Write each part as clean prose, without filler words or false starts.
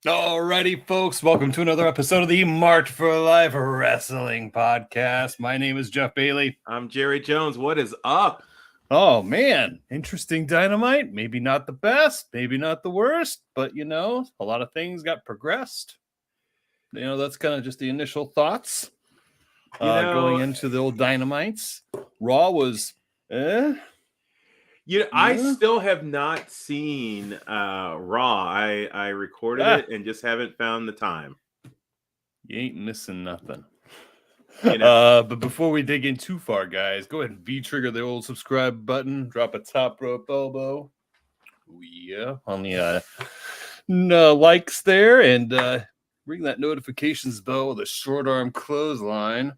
Alrighty, folks, welcome to another episode of the March for Life Wrestling Podcast. My name is Jeff Bailey. I'm Jerry Jones. What is up? Oh man, interesting Dynamite. Maybe not the best, maybe not the worst, but a lot of things got progressed. That's kind of just the initial thoughts. Going into the old Dynamites. Raw was I still have not seen Raw. I recorded it and just haven't found the time. You ain't missing nothing. But before we dig in too far, guys, go ahead and V-trigger the old subscribe button. Drop a top rope elbow. Oh, yeah, on the likes there, and ring that notifications bell with a short arm clothesline.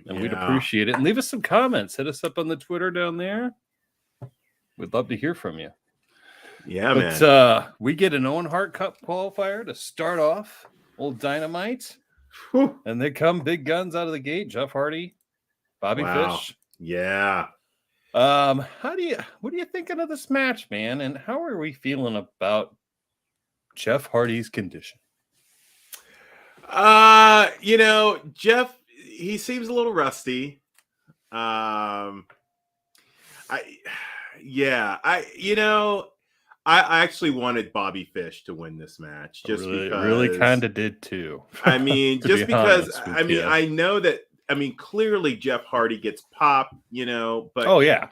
And we'd appreciate it. And leave us some comments. Hit us up on the Twitter down there. We'd love to hear from you. Yeah, man. We get an Owen Hart Cup qualifier to start off. Old Dynamite. Whew. And they come big guns out of the gate. Jeff Hardy, Bobby Fish. Yeah. What are you thinking of this match, man? And how are we feeling about Jeff Hardy's condition? Jeff, he seems a little rusty. I actually wanted Bobby Fish to win this match because really kind of did too. I mean, just because I know that clearly Jeff Hardy gets pop, but oh yeah.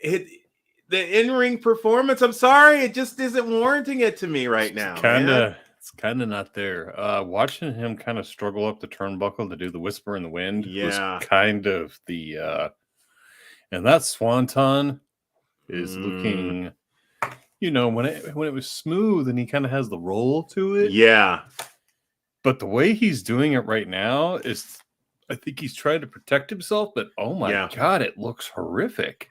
The in-ring performance, I'm sorry, it just isn't warranting it to me right now. It's kind of not there. Watching him kind of struggle up the turnbuckle to do the whisper in the wind was kind of the and that swanton is looking, when it was smooth and he kind of has the roll to it. Yeah. But the way he's doing it right now is, I think he's trying to protect himself, but oh my God, it looks horrific.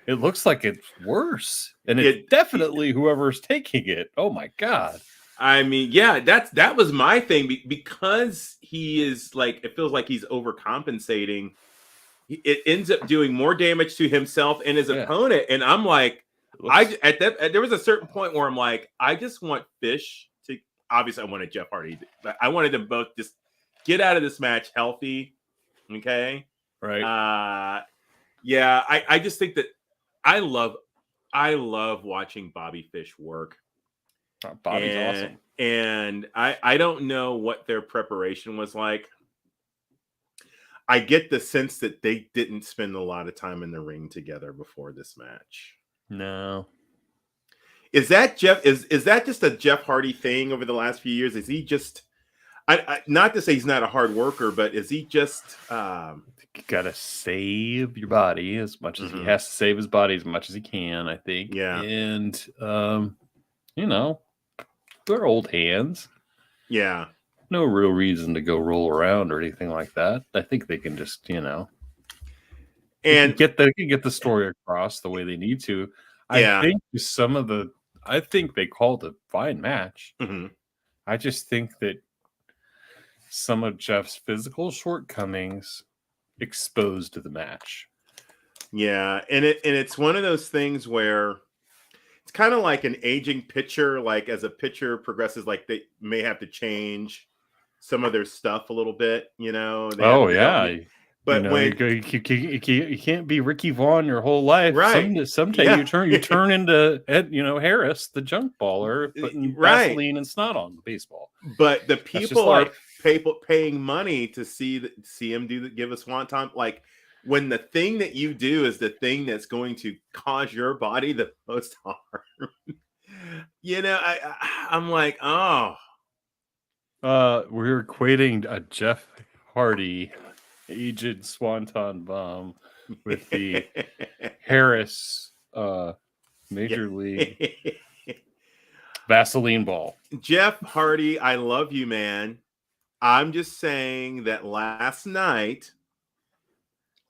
It looks like it's worse. And it definitely whoever's taking it. Oh my God. I mean, yeah, that was my thing, because he is it feels like he's overcompensating. It ends up doing more damage to himself and his opponent. And I'm like, there was a certain point where I'm like, I just want Fish to, obviously I wanted Jeff Hardy, but I wanted them both just get out of this match healthy. Okay. Right. I just think that I love watching Bobby Fish work. Bobby's awesome. And I don't know what their preparation was like. I get the sense that they didn't spend a lot of time in the ring together before this match. No. Is that just a Jeff Hardy thing over the last few years? Is he just, not to say he's not a hard worker, but is he just you gotta save your body as much as he has to save his body as much as he can, I think. Yeah. And they're old hands. Yeah. No real reason to go roll around or anything like that. I think they can just, and get the story across the way they need to. I think they called a fine match. Mm-hmm. I just think that some of Jeff's physical shortcomings exposed the match. Yeah, and it's one of those things where it's kind of like an aging pitcher. Like as a pitcher progresses, like they may have to change some of their stuff a little bit, But when you can't be Ricky Vaughn your whole life, right? Sometimes you turn into Harris, the junk baller, putting Vaseline and snot on the baseball. But the people are paying money to see him give a swanton. Like when the thing that you do is the thing that's going to cause your body the most harm. I'm like, oh. We're equating a Jeff Hardy aged swanton bomb with the Harris Major League Vaseline ball. Jeff Hardy, I love you, man. I'm just saying that last night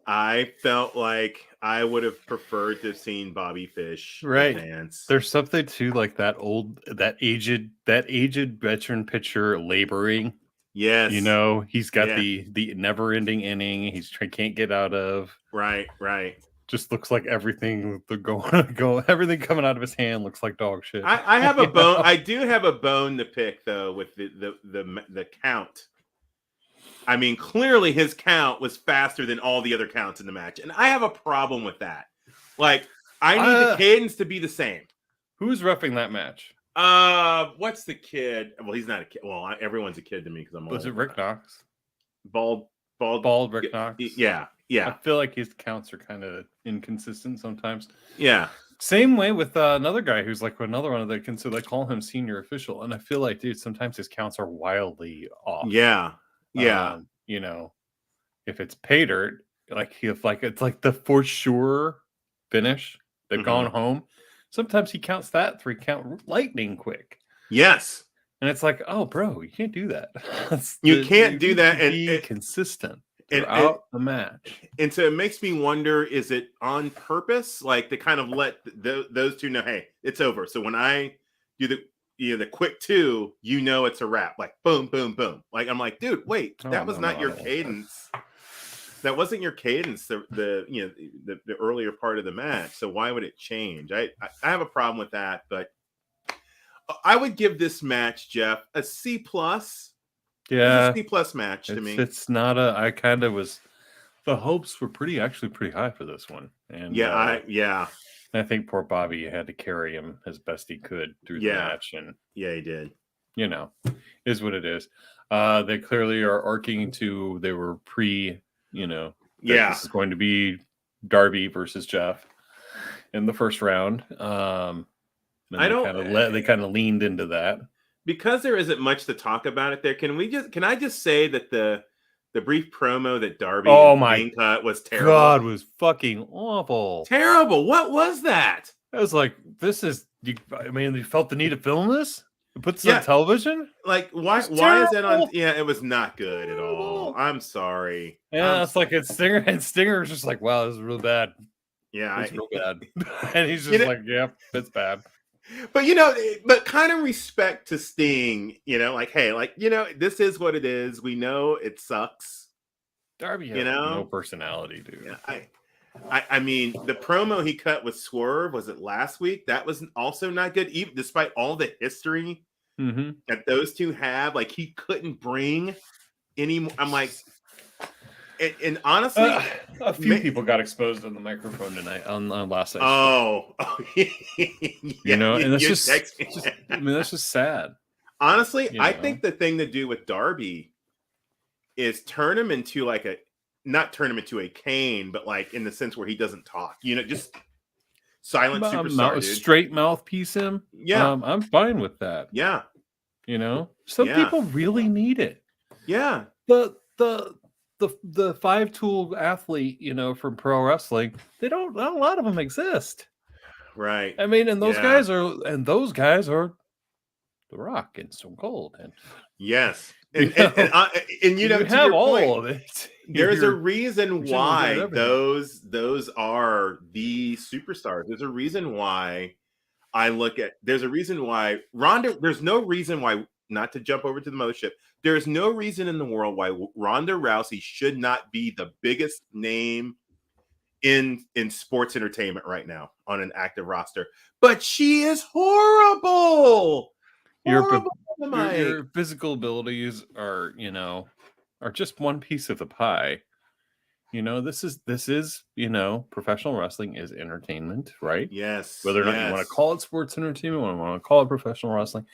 I felt like I would have preferred to have seen Bobby Fish advance. There's something to like that aged veteran pitcher laboring. Yes. He's got the never-ending inning. Can't get out of. Right. just looks like everything everything coming out of his hand looks like dog shit. I have a bone. I do have a bone to pick though with the count. I mean, clearly his count was faster than all the other counts in the match, and I have a problem with that. Like, I need the cadence to be the same. Who's reffing that match? What's the kid? Well, he's not a kid. Well, everyone's a kid to me because I'm. Was it Rick Knox? Bald Rick Knox. Yeah. I feel like his counts are kind of inconsistent sometimes. Yeah. Same way with another guy who's like another one of the consider. They call him senior official, and I feel like, dude, sometimes his counts are wildly off. Yeah. You know, if it's pay dirt, it's like the for sure finish. They've gone home. Sometimes he counts that 3 count lightning quick. Yes. And it's like, oh, bro, you can't do that. You can't do that and be consistent throughout the match. And so it makes me wonder, is it on purpose? Like, to kind of let those two know, hey, it's over. So when I do the quick 2, it's a wrap. Like, boom, boom, boom. Like, I'm like, dude, wait, that was not your cadence. That wasn't your cadence. The earlier part of the match. So why would it change? I have a problem with that, but I would give this match, Jeff, a C+. Yeah, it's a C+ match to me. It's not I kind of was. The hopes were pretty high for this one, and I think poor Bobby had to carry him as best he could through the match, and he did. Is what it is. They clearly are arcing to. They were this is going to be Darby versus Jeff in the first round. They kind of leaned into that. Because there isn't much to talk about it there. Can I just say that the brief promo that Darby cut was terrible? God, was fucking awful. Terrible. What was that? I was like, you felt the need to film this? Put this on television? Like, why is that on? Yeah, it was not good at all. I'm sorry. Yeah, like it's Stinger, and Stinger was just like, wow, this is real bad. Yeah, it's real bad. And he's just like, yeah, it's bad. But but kind of respect to Sting, this is what it is. We know it sucks. Darby has no personality, dude. Yeah, I mean, the promo he cut with Swerve, was it last week? That was also not good, even despite all the history that those two have. Like, he couldn't bring any more. I'm like, and honestly, a few people got exposed on the microphone tonight on last night. Oh, and that's just that's just sad. Honestly, I think the thing to do with Darby is turn him into not turn him into a Kane, but like in the sense where he doesn't talk. Just silent superstar, straight mouthpiece him. Yeah, I'm fine with that. Yeah, some people really need it. Yeah, the 5-tool athlete, from pro wrestling, not a lot of them exist. Right. I mean, and those guys are The Rock and Stone Cold. And yes. And you have all of it. There's a reason why those are the superstars. There's a reason why there's a reason why Ronda, there's no reason why, not to jump over to the mothership, there's no reason in the world why Ronda Rousey should not be the biggest name in sports entertainment right now on an active roster. But she is horrible. Your physical abilities are just one piece of the pie. This is professional wrestling is entertainment, right? Yes. Whether or not you want to call it sports entertainment, or want to call it professional wrestling,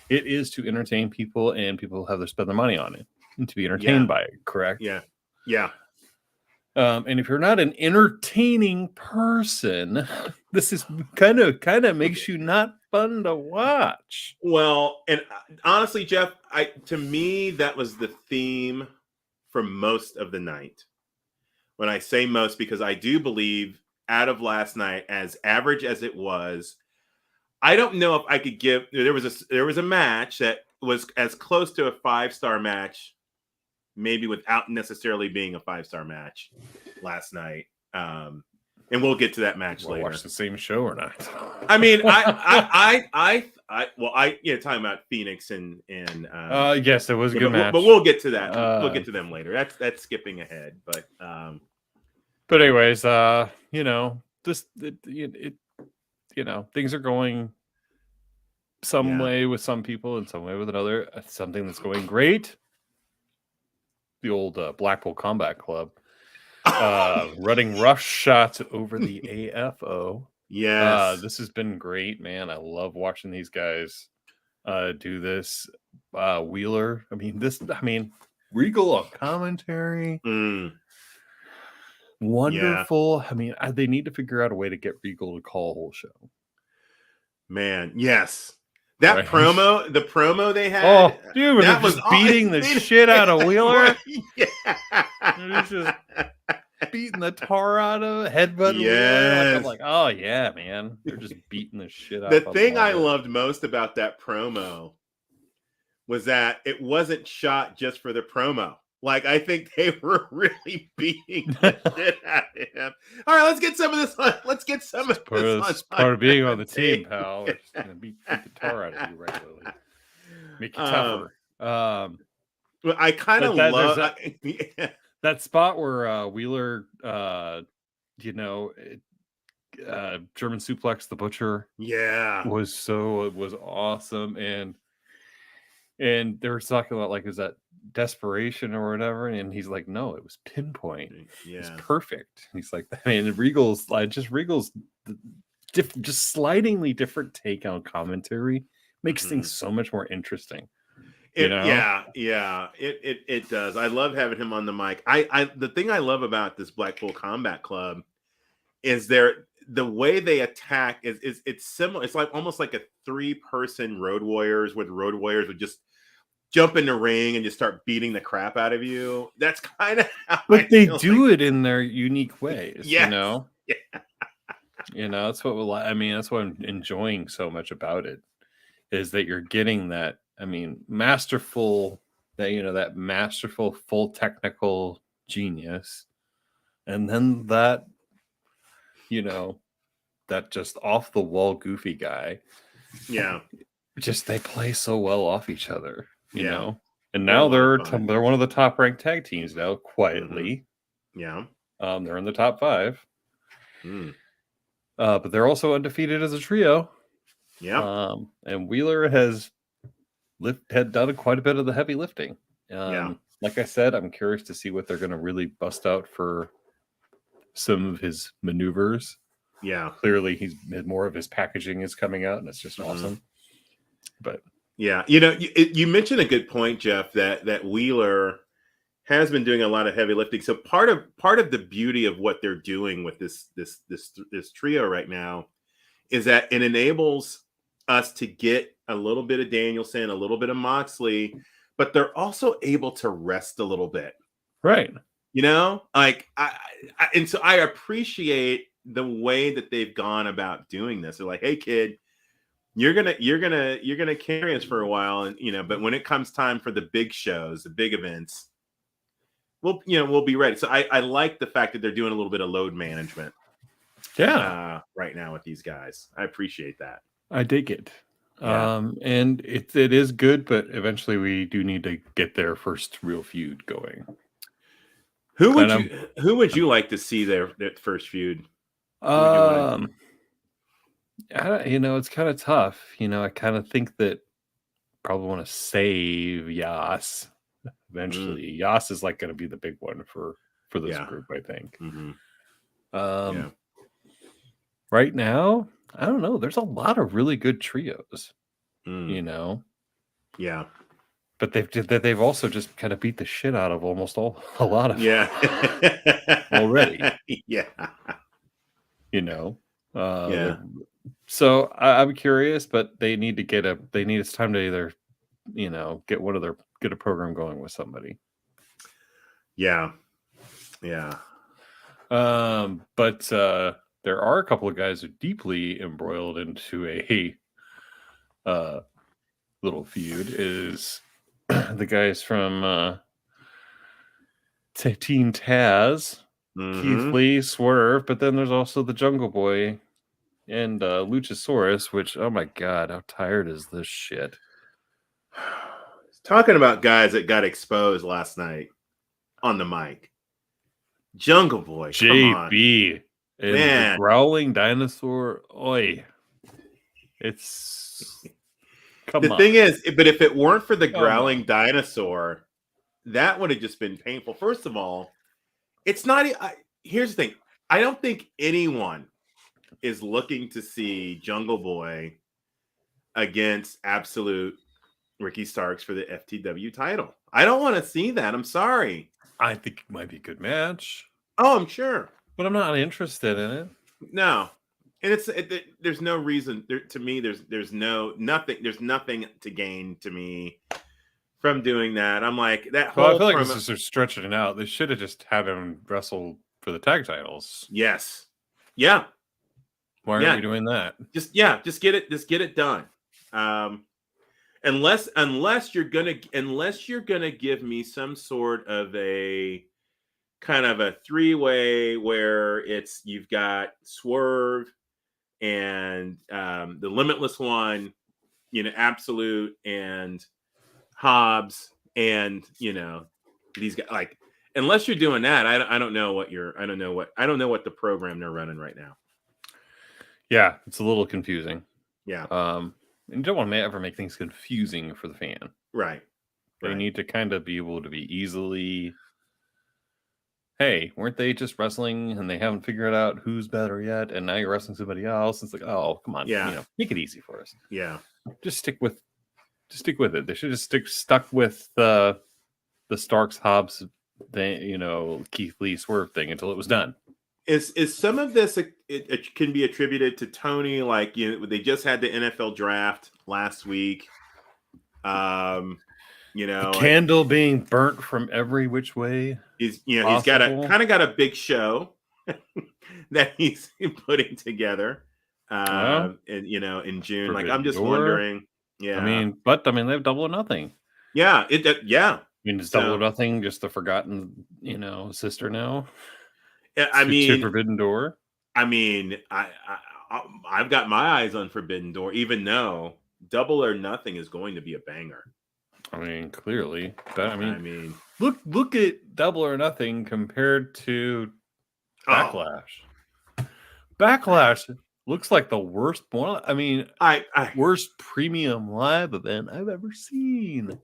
it is to entertain people, and people have to spend their money on it and to be entertained by it. Correct? Yeah. Yeah. And if you're not an entertaining person, this is kind of makes you not fun to watch. Well, and honestly, Jeff, to me, that was the theme for most of the night. When I say most, because I do believe out of last night, as average as it was, I don't know if I could give. There was a match that was as close to a 5-star match, maybe without necessarily being a 5-star match last night. And we'll get to that match later. Watch the same show or not? I mean, talking about Phoenix and yes, it was a good match. But we'll get to that. We'll get to them later. That's skipping ahead, but. But anyways, you know, things are going some way with some people and some way with another. Something that's going great. The old Blackpool Combat Club running rough shots over the AFO. Yes. This has been great, man. I love watching these guys do this. Wheeler, Regal on commentary. Wonderful. Yeah. They need to figure out a way to get Regal to call a whole show. Man, yes. That right. the promo they had. Oh, dude, that was beating the shit out of Wheeler. Yeah. It was just beating the tar out of headbutting Wheeler. I'm like, oh yeah, man. They're just beating the shit out of The thing I loved most about that promo was that it wasn't shot just for the promo. Like, I think they were really beating the shit out of him. All right, let's get some of this. Let's get some of this. Part of being on the team, pal. We're just gonna beat the tar out of you regularly. Make you tougher. Well, I kind of love that spot where Wheeler, German suplex the Butcher. Yeah, was awesome, and they were talking about, like, is that desperation or whatever, and he's like, no, it was pinpoint. It's perfect. He's like, Regal's just slidingly different take on commentary makes things so much more interesting. It does. I love having him on the mic. The thing I love about this Blackpool Combat Club is the way they attack is it's similar. It's like almost like a 3-person Road Warriors, where the Road Warriors would just jump in the ring and just start beating the crap out of you. That's kind of how they do it in their unique ways. Yes. That's what that's what I'm enjoying so much about it, is that you're getting that, masterful, that masterful full technical genius, and then that that just off the wall goofy guy. Just they play so well off each other. You know, and now they're one of the top ranked tag teams now, quietly. They're in the top 5. But they're also undefeated as a trio. And Wheeler had done quite a bit of the heavy lifting. Like I said, I'm curious to see what they're going to really bust out for some of his maneuvers. Clearly more of his packaging is coming out, and it's just awesome. But you mentioned a good point, Jeff, that Wheeler has been doing a lot of heavy lifting. So part of the beauty of what they're doing with this trio right now is that it enables us to get a little bit of Danielson, a little bit of Moxley, but they're also able to rest a little bit. Right. And so I appreciate the way that they've gone about doing this. They're like, hey kid, you're gonna carry us for a while, and but when it comes time for the big shows, the big events, we'll be ready. So I like the fact that they're doing a little bit of load management right now with these guys. I appreciate that. I dig it. And it is good, but eventually we do need to get their first real feud going. Who would you like to see their first feud? It's kind of tough. I kind of think that probably want to save Yas eventually. Yas is like going to be the big one for this group, I think. Right now, I don't know. There's a lot of really good trios, But they've also just kind of beat the shit out of a lot of already. So I'm curious, but they need to it's time to either, get a program going with somebody. But there are a couple of guys who are deeply embroiled into a little feud. Is the guys from Team Taz, Keith Lee, Swerve, but then there's also the Jungle Boy and Luchasaurus, which, oh my god, how tired is this shit? Talking about guys that got exposed last night on the mic. Jungle Boy, JB And Man, the growling dinosaur, oi. It's the thing is, but if it weren't for the growling on. dinosaur, that would have just been painful. First of all, it's not. Here's the thing: I don't think anyone is looking to see Jungle Boy against Absolute Ricky Starks for the FTW title. I don't want to see that. I'm sorry. I think it might be a good match. Oh, I'm sure, but I'm not interested in it. No, and there's no reason to me. There's nothing to gain to me from doing that. I'm like that whole. Well, I feel like this is they're stretching it out. They should have just had him wrestle for the tag titles. Yes. Yeah. Why aren't we doing that? Just get it done. Unless you're gonna give me some sort of a kind of a three-way where you've got Swerve and the Limitless One, Absolute and Hobbs, and these guys. Like, unless you're doing that, I don't know what the program they're running right now. Yeah, it's a little confusing. Yeah. And you don't want to ever make things confusing for the fan. Right. They need to kind of be able to be easily. Hey, weren't they just wrestling and they haven't figured out who's better yet? And now you're wrestling somebody else. It's like, oh, come on, make it easy for us. Yeah, just stick with it. They should just stuck with the Starks Hobbs, Keith Lee Swerve thing until it was done. Is some of this it can be attributed to Tony? Like, they just had the NFL draft last week. The candle being burnt from every which way. He's got a big show that he's putting together. In June. Like, I'm just wondering. Yeah. they have Double or Nothing. Yeah. It's Double or Nothing just the forgotten, sister now? To Forbidden Door. I've got my eyes on Forbidden Door, even though Double or Nothing is going to be a banger. Clearly. But look at Double or Nothing compared to Backlash. Backlash looks like the worst one. Worst premium live event I've ever seen.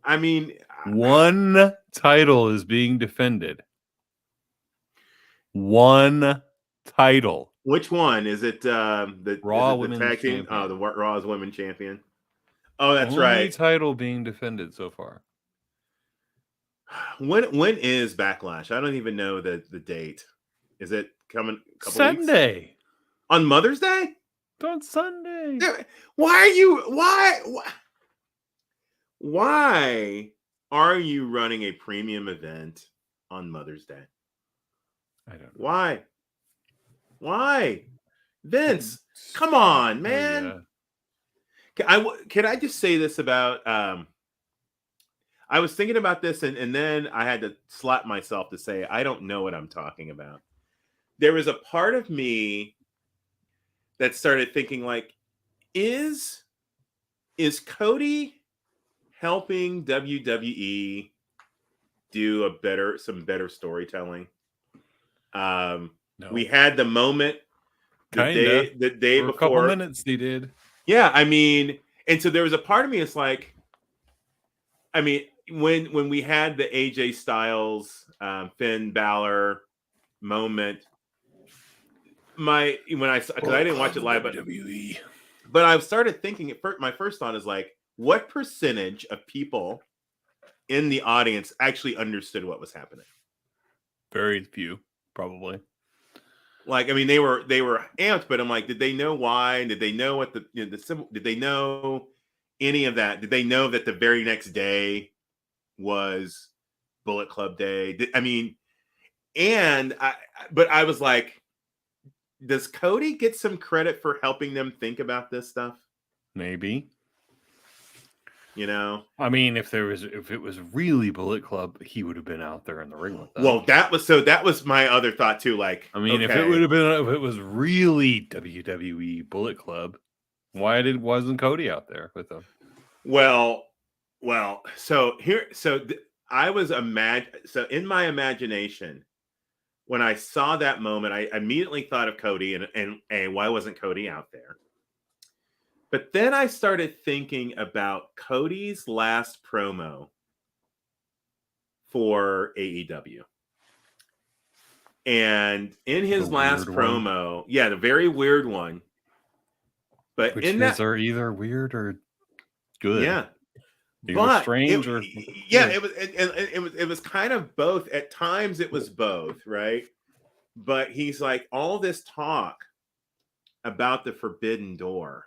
One title is being defended. One title. Which one is it? The Raw Women's Champion. Oh, the Raw's Women's Champion. Oh, that's only right. Title being defended so far. When is Backlash? I don't even know the date. Is it coming? Sunday. Weeks? On Mother's Day? It's on Sunday. Why are you running a premium event on Mother's Day? I don't know. Why? Vince, come on, man. Yeah. Can I just say this about I was thinking about this and then I had to slap myself to say I don't know what I'm talking about. There was a part of me that started thinking, like, is Cody helping WWE do some better storytelling? No. We had the moment the day before. A couple minutes they did. Yeah, and so there was a part of me. It's like, when we had the AJ Styles, Finn Balor moment, because I didn't watch it live, but I started thinking. My first thought is like, what percentage of people in the audience actually understood what was happening? Very few. Probably. Like, they were amped, but I'm like, did they know why? Did they know what did they know any of that? Did they know that the very next day was Bullet Club Day? But I was like, does Cody get some credit for helping them think about this stuff? Maybe. If it was really Bullet Club, he would have been out there in the ring with them. Well, that was my other thought too. Like, if it was really WWE Bullet Club, wasn't Cody out there with them? Well, so in my imagination, when I saw that moment, I immediately thought of Cody and why wasn't Cody out there? But then I started thinking about Cody's last promo for AEW. And in his last promo, the very weird one. But which in his that are either weird or good. Yeah. Either strange or it was kind of both. At times it was both, right? But he's like, all this talk about the forbidden door.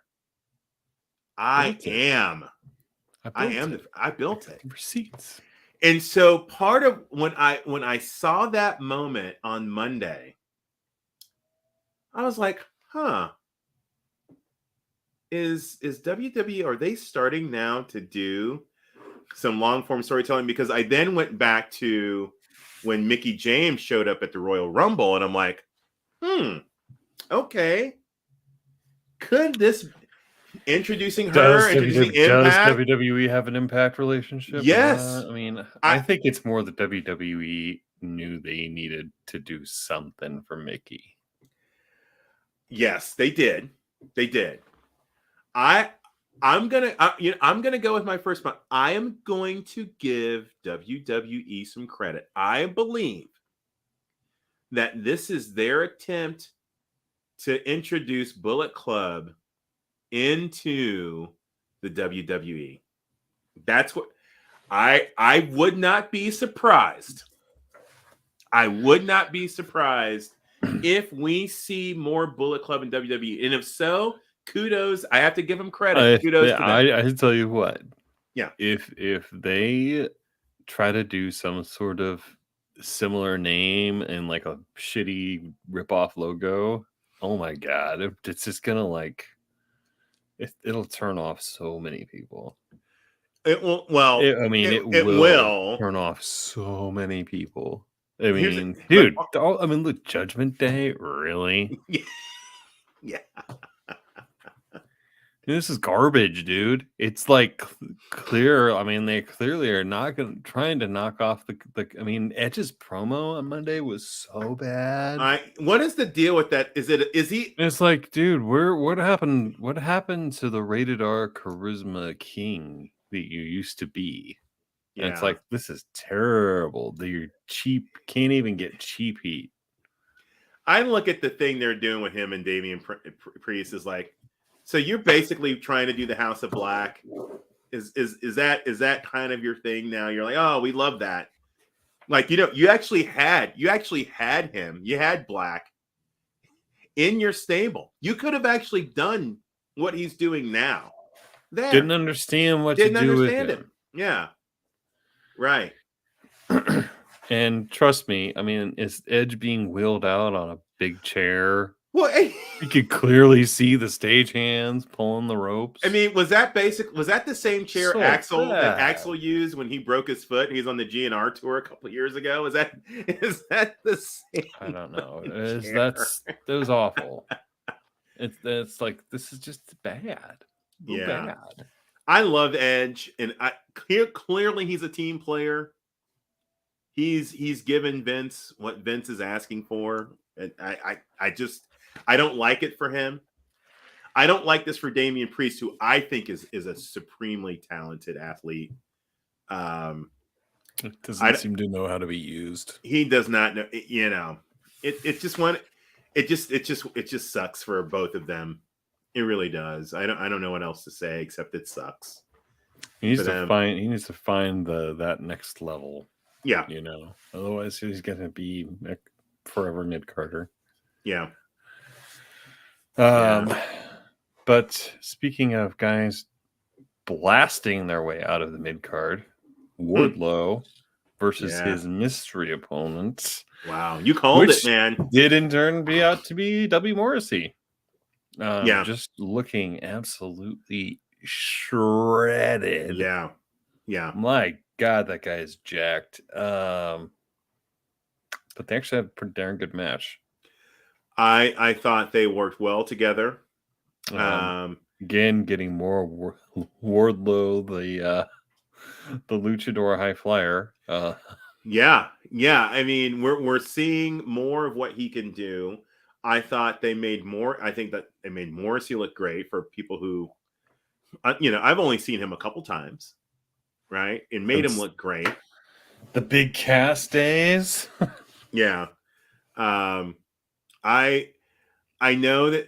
I built it. Receipts. And so part of when I saw that moment on Monday, I was like, is WWE, are they starting now to do some long form storytelling? Because I then went back to when Mickie James showed up at the Royal Rumble, and I'm like, okay, could this introducing her, introducing Impact? Does WWE have an Impact relationship? Yes. I mean, I think it's more the WWE knew they needed to do something for Mickie. Yes, they did. They did. I'm gonna go with my first one. I am going to give WWE some credit. I believe that this is their attempt to introduce Bullet Club into the WWE. That's what I would not be surprised. I would not be surprised if we see more Bullet Club in WWE. And if so, kudos. I have to give them credit. Kudos to them. I tell you what. Yeah. If they try to do some sort of similar name and like a shitty rip-off logo, oh my god, it's just gonna it'll turn off so many people. It will. Well, it will turn off so many people. I mean, dude, look, Judgment Day, really? Yeah. This is garbage, dude. It's like clear. I mean, they clearly are not trying to knock off the. I mean, Edge's promo on Monday was so bad. What is the deal with that? Is he? It's like, dude, what happened? What happened to the rated R charisma king that you used to be? Yeah. And it's like, this is terrible. You're cheap. Can't even get cheap heat. I look at the thing they're doing with him and Damian Priest is like, so you're basically trying to do the House of Black. Is that kind of your thing now? You're like, oh, we love that. Like, you actually had him. You had Black in your stable. You could have actually done what he's doing now. Didn't understand what to do with him. Yeah. Right. And trust me, I mean, is Edge being wheeled out on a big chair? Well, you could clearly see the stagehands pulling the ropes. I mean, was that the same chair that Axel used when he broke his foot and he's on the GNR tour a couple of years ago? Is that the same? I don't know. That was awful. It's like, this is just bad. Bad. I love Edge, and clearly he's a team player. He's given Vince what Vince is asking for. And I don't like it for him. I don't like this for Damian Priest, who I think is a supremely talented athlete. It doesn't seem to know how to be used. He does not know. It just sucks for both of them. It really does. I don't know what else to say except it sucks. He needs to find that next level. Yeah. Otherwise he's gonna be forever mid-carter. Yeah. But speaking of guys blasting their way out of the mid-card, Wardlow versus his mystery opponent. Wow, you called it, man. Did in turn be out to be W. Morrissey. Just looking absolutely shredded. Yeah. My God, that guy is jacked. But they actually had a pretty darn good match. I thought they worked well together. Again, getting more Wardlow, the luchador high flyer. Yeah. I mean, we're seeing more of what he can do. I thought they made more. I think that they made Morrissey look great for people who, I've only seen him a couple times, right? And made him look great. The big cast days. Yeah. Um, I know that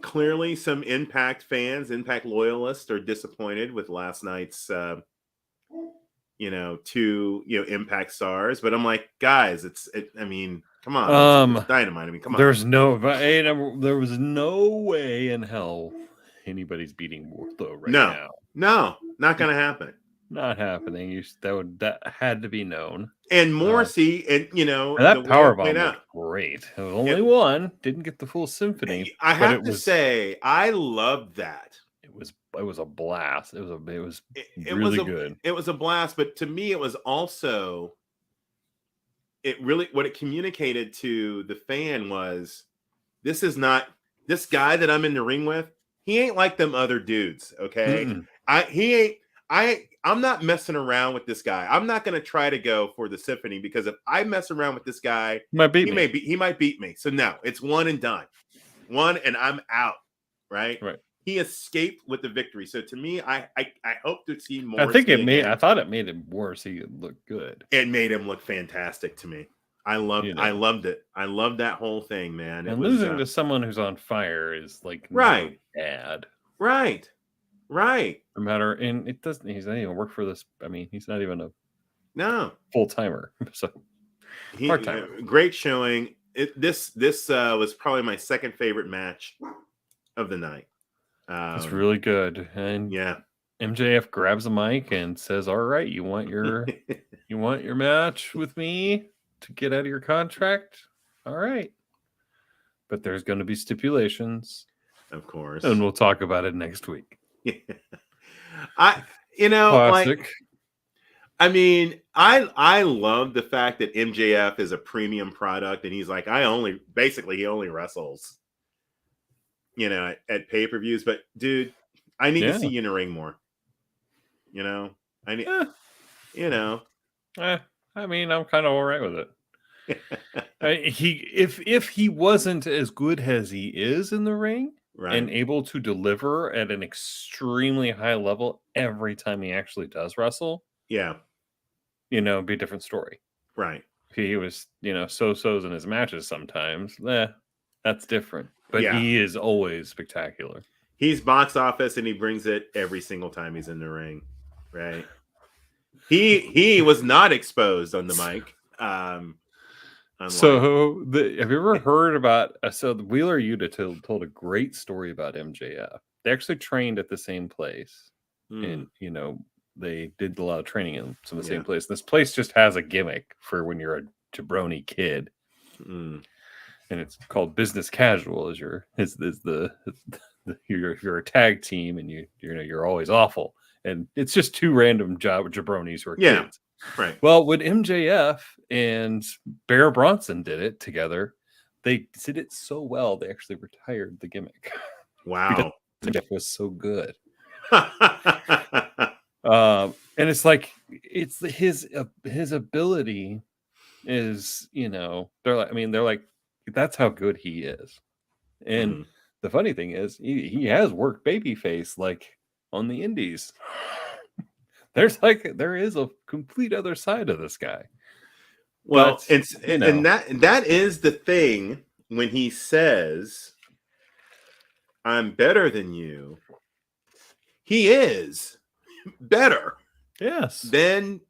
clearly some Impact fans, Impact loyalists, are disappointed with last night's, two Impact stars. But I'm like, guys, I mean, come on, it's Dynamite. I mean, come on. There was no way in hell anybody's beating Wardlow now. No, not gonna happen. Not happening. That had to be known. And Morrissey, and that powerbomb looked great. It was only one. Didn't get the full symphony. I have to say, I loved that. It was a blast. It was really good. It was a blast, but to me, it was also what it communicated to the fan was, this is not this guy that I'm in the ring with. He ain't like them other dudes. Okay, I'm not messing around with this guy. I'm not going to try to go for the symphony, because if I mess around with this guy, he might beat me. So no, it's one and done. One and I'm out. Right. He escaped with the victory. So to me, I hope to see more. I thought it made him worse. He looked good. It made him look fantastic to me. I loved it. I loved that whole thing, man. And losing to someone who's on fire is like bad. Right. No matter, and it doesn't. He's not even work for this. I mean, he's not even a full timer. So part timer. Great showing. This was probably my second favorite match of the night. It's really good, and MJF grabs a mic and says, "All right, you want your match with me to get out of your contract? All right, but there's going to be stipulations, of course, and we'll talk about it next week." Classic. I love the fact that MJF is a premium product, and he's like, he only wrestles, at pay-per-views. But dude, I need to see you in the ring more. I need, I mean, I'm kind of all right with it. If he wasn't as good as he is in the ring, and able to deliver at an extremely high level every time he actually does wrestle, be a different story. Right. If he was, so-sos in his matches sometimes, that's different. But he is always spectacular. He's box office, and he brings it every single time he's in the ring. Right. He was not exposed on the mic. So have you ever heard about? So the Wheeler Yuta told a great story about MJF. They actually trained at the same place, and they did a lot of training in some of the same place. This place just has a gimmick for when you're a jabroni kid, and it's called business casual. You're a tag team, and you're always awful, and it's just two random jabronis who are kids. Right. Well, when MJF and Bear Bronson did it together, they did it so well they actually retired the gimmick. Wow. MJF was so good. And it's like his ability is, they're like that's how good he is. And the funny thing is he has worked babyface like on the indies. There is a complete other side of this guy. Well, and that is the thing when he says, "I'm better than you." He is better. Yes. Than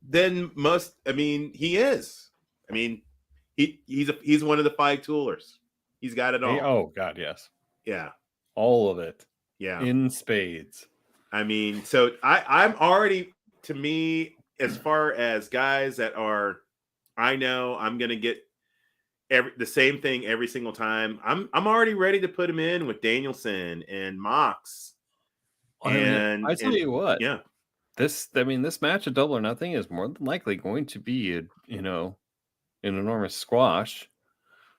most. I mean, he is. I mean, he's one of the 5 toolers. He's got it all. Oh God, yes. Yeah. All of it. Yeah. In spades. I mean, so I'm already, to me, as far as guys that are, I know I'm gonna get the same thing every single time. I'm already ready to put him in with Danielson and Mox. And I tell you what, yeah. This match of Double or Nothing is more than likely going to be an enormous squash,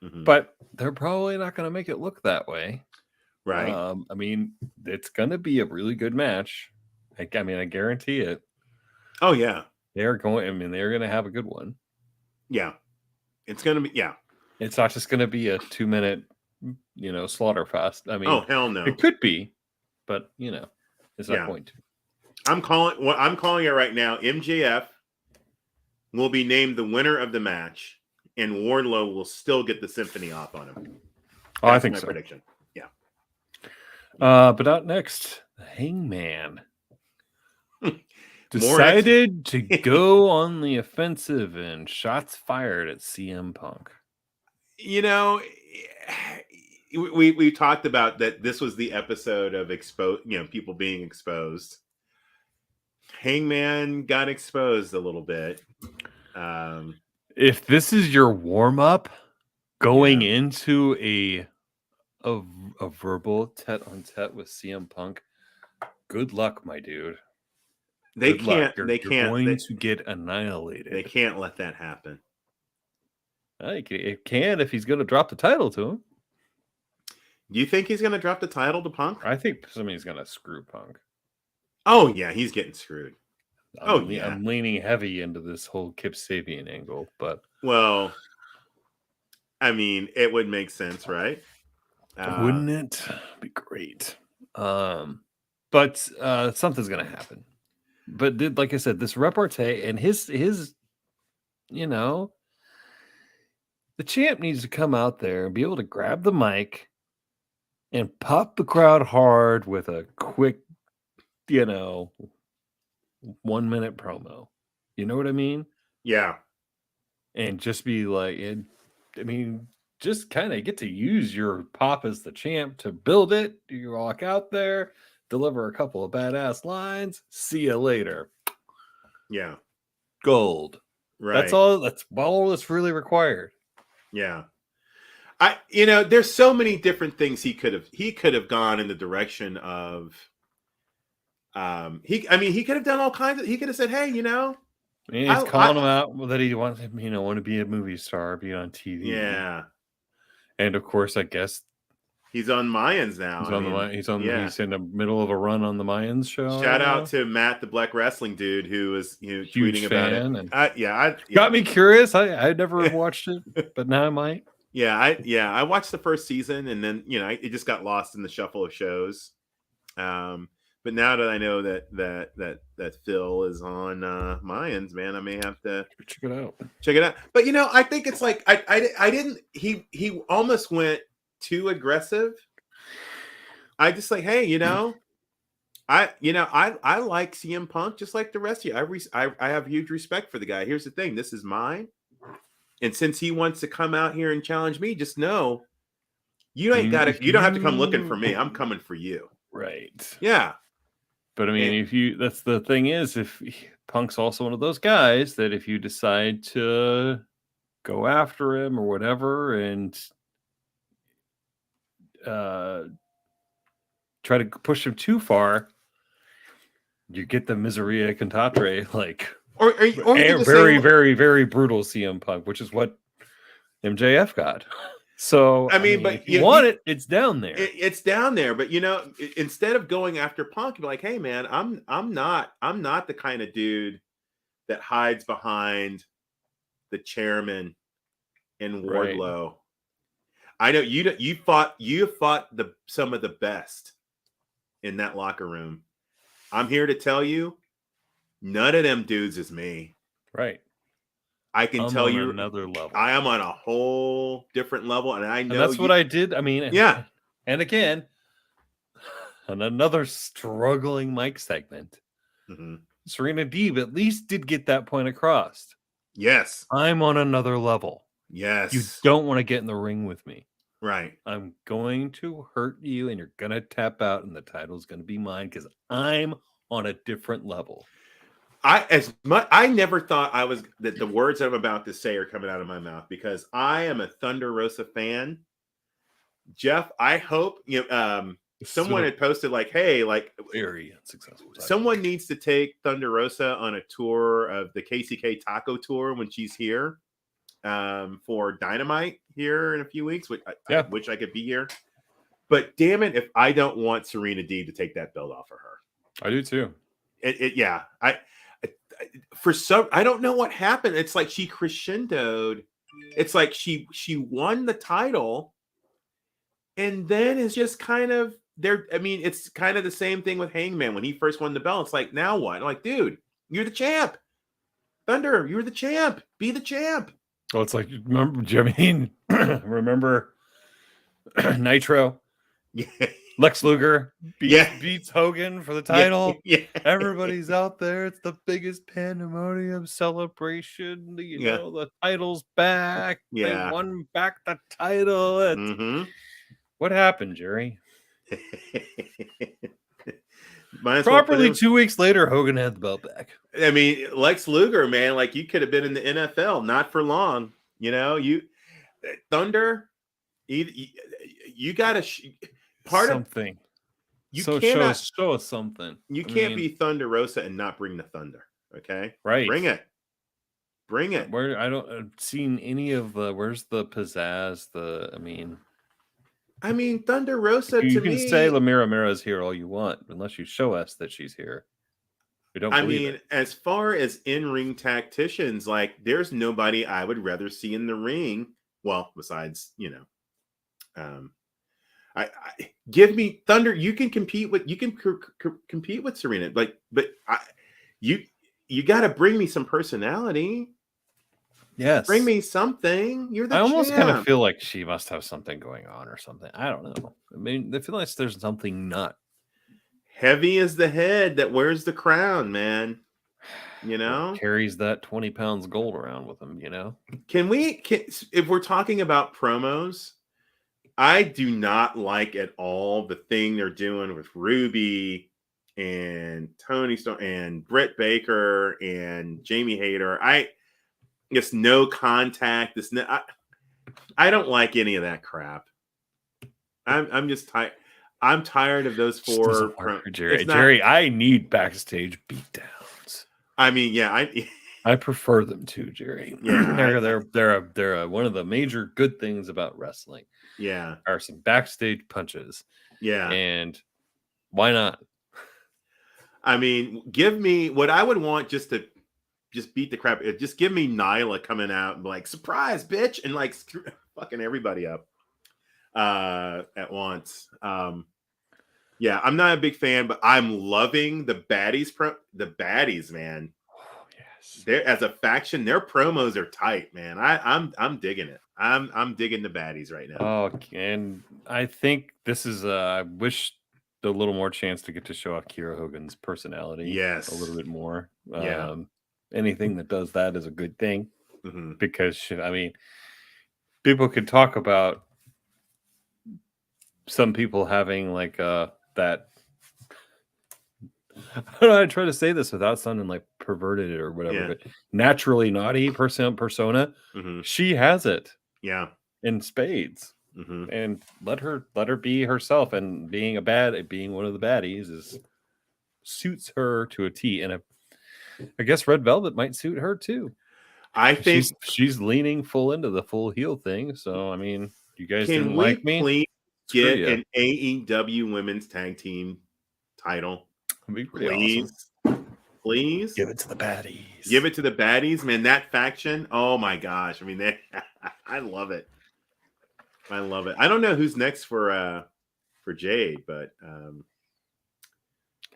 but they're probably not going to make it look that way. Right. I mean, it's going to be a really good match. I guarantee it. Oh yeah. They're going to have a good one. Yeah. It's going to be, yeah. It's not just going to be a 2-minute, slaughter fest. I mean, oh, hell no. It could be, but, it's not going to. I'm calling it right now. MJF will be named the winner of the match, and Wardlow will still get the symphony off on him. I think my so. prediction. Yeah. But out next, the Hangman decided to go on the offensive, and shots fired at CM Punk. We talked about that. This was the episode of people being exposed. Hangman got exposed a little bit. If this is your warm up going into a verbal tete-a-tete with CM Punk, good luck, my dude. They can't. You're going to get annihilated. They can't let that happen. It can if he's going to drop the title to him. Do you think he's going to drop the title to Punk? I think somebody's going to screw Punk. Oh, yeah, he's getting screwed. I'm leaning heavy into this whole Kip Sabian angle, but... Well, I mean, it would make sense, right? Wouldn't it? Be great. But something's going to happen. But like I said, this repartee and his the champ needs to come out there and be able to grab the mic and pop the crowd hard with a quick, 1-minute promo. You know what I mean? Yeah. And just be like, just kind of get to use your pop as the champ to build it. You walk out there, deliver a couple of badass lines. See you later. Yeah. Gold. Right. That's all that's really required. Yeah. There's so many different things he could have gone in the direction of he could have done all kinds of, he could have said, hey, he's calling him out that he wants him, want to be a movie star, be on TV. Yeah. And of course, I guess he's on Mayans now. He's in the middle of a run on the Mayans show. Shout out to Matt, the Black Wrestling dude, who was tweeting about it. Got me curious. I never watched it, but now I might. I watched the first season, and then it just got lost in the shuffle of shows. But now that I know that Phil is on Mayans, man, I may have to check it out. But I think it's like I didn't. He almost went too aggressive. I just like, hey, I like CM Punk just like the rest of you. I have huge respect for the guy. Here's the thing: this is mine, and since he wants to come out here and challenge me, just know you ain't got to. You don't have to come looking for me. I'm coming for you. Right. Yeah. But I mean, that's the thing is, if Punk's also one of those guys that if you decide to go after him or whatever and try to push him too far, you get the Miseria Cantate, or very, very, very brutal CM Punk, which is what MJF got. So but if you want it, it's down there. It's down there. But instead of going after Punk, be like, hey man, I'm not the kind of dude that hides behind the chairman and Wardlow. Right. I know you fought some of the best in that locker room. I'm here to tell you, none of them dudes is me. Right. I can tell you another level. I am on a whole different level, and I know and that's what I did. I mean, yeah. And again, on another struggling mic segment, Serena Deeb at least did get that point across. Yes, I'm on another level. Yes, you don't want to get in the ring with me. Right. I'm going to hurt you, and you're gonna tap out, and the title's gonna be mine because I'm on a different level. I never thought that the words I'm about to say are coming out of my mouth because I am a Thunder Rosa fan. Jeff, I hope someone had posted hey, very unsuccessful. Someone needs to take Thunder Rosa on a tour of the KCK Taco Tour when she's here for Dynamite here in a few weeks, which I wish I could be here. But damn it, if I don't want Serena Deeb to take that belt off of her. I do too. for some, I don't know what happened. It's like she crescendoed. It's like she won the title, and then it's just kind of there. I mean, it's kind of the same thing with Hangman when he first won the belt. It's like, now what? I'm like, dude, you're the champ. Thunder, you're the champ. Be the champ. Well, it's like, remember, Jimmy, remember Nitro? Yeah. Lex Luger beats Hogan for the title. Yeah. Everybody's out there. It's the biggest pandemonium celebration. You know, the title's back. They won back the title. What happened, Jerry? Properly 2 weeks later, Hogan had the belt back. I mean, Lex Luger, man, like you could have been in the NFL, not for long. You know, Thunder, you got to part something. Of you so cannot show us something. You can't be Thunder Rosa and not bring the Thunder. Okay, right? Bring it. Where I've seen any of the. Where's the pizzazz? I mean, Thunder Rosa. You can say Lamira Mira's here all you want, unless you show us that she's here. We don't. It. As far as in-ring tacticians, like there's nobody I would rather see in the ring. Well, besides, I give me Thunder. You can compete with compete with Serena, but you got to bring me some personality. Yes, bring me something. You're the. I almost kind of feel like she must have something going on or something. I don't know. I mean, I feel like there's something not. Heavy as the head that wears the crown, man. You know, carries that 20 pounds gold around with him. You know, if we're talking about promos, I do not like at all the thing they're doing with Ruby and Tony Storm and Britt Baker and Jamie Hayter. I guess no contact. I don't like any of that crap. I'm just tired. I'm tired of those four. Jerry, I need backstage beatdowns. I mean, yeah, I prefer them too, Jerry. Yeah, they're one of the major good things about wrestling. Yeah, are some backstage punches. Yeah, and why not? I mean, give me what I would want just to beat the crap. Just give me Nyla coming out and be like, surprise, bitch, and like fucking everybody up at once. Yeah, I'm not a big fan, but I'm loving the baddies. The baddies, man. Oh, yes. They're, as a faction, their promos are tight, man. I'm digging it. I'm digging the baddies right now. Oh, and I think this is I wish a little more chance to get to show Akira Hogan's personality. Yes, a little bit more. Yeah. Anything that does that is a good thing, because I mean, people could talk about some people having like that. I try to say this without sounding like perverted or whatever, but naturally naughty persona. She has it. Yeah, in spades. And let her be herself, and being one of the baddies suits her to a T. And I guess Red Velvet might suit her too. I think she's leaning full into the full heel thing. So I mean, you guys can didn't we like me? Please get an AEW Women's Tag Team title? That'd be pretty awesome. Please give it to the baddies. Give it to the baddies, man. That faction. Oh my gosh. I mean, I love it. I love it. I don't know who's next for Jade, but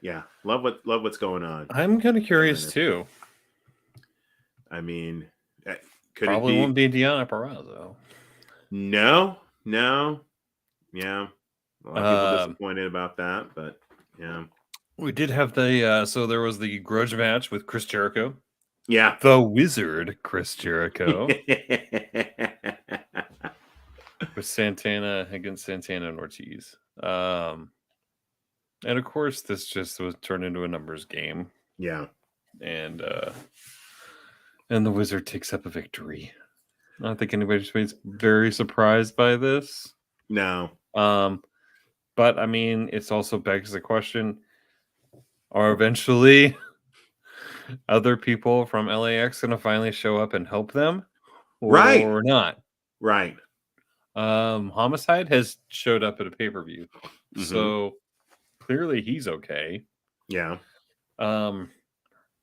yeah, love what's going on. I'm kind of curious too. I mean, probably won't be Deonna Purrazzo. No. Yeah, a lot of people disappointed about that, but yeah. We did have the so there was the grudge match with Chris Jericho. Yeah, the Wizard Chris Jericho with Santana against Santana and Ortiz. And of course, this just was turned into a numbers game. Yeah, and the Wizard takes up a victory. I don't think anybody's very surprised by this. No. But I mean, it's also begs the question: are eventually other people from LAX going to finally show up and help them, or not? Right. Homicide has showed up at a pay-per-view, so clearly he's okay. Yeah.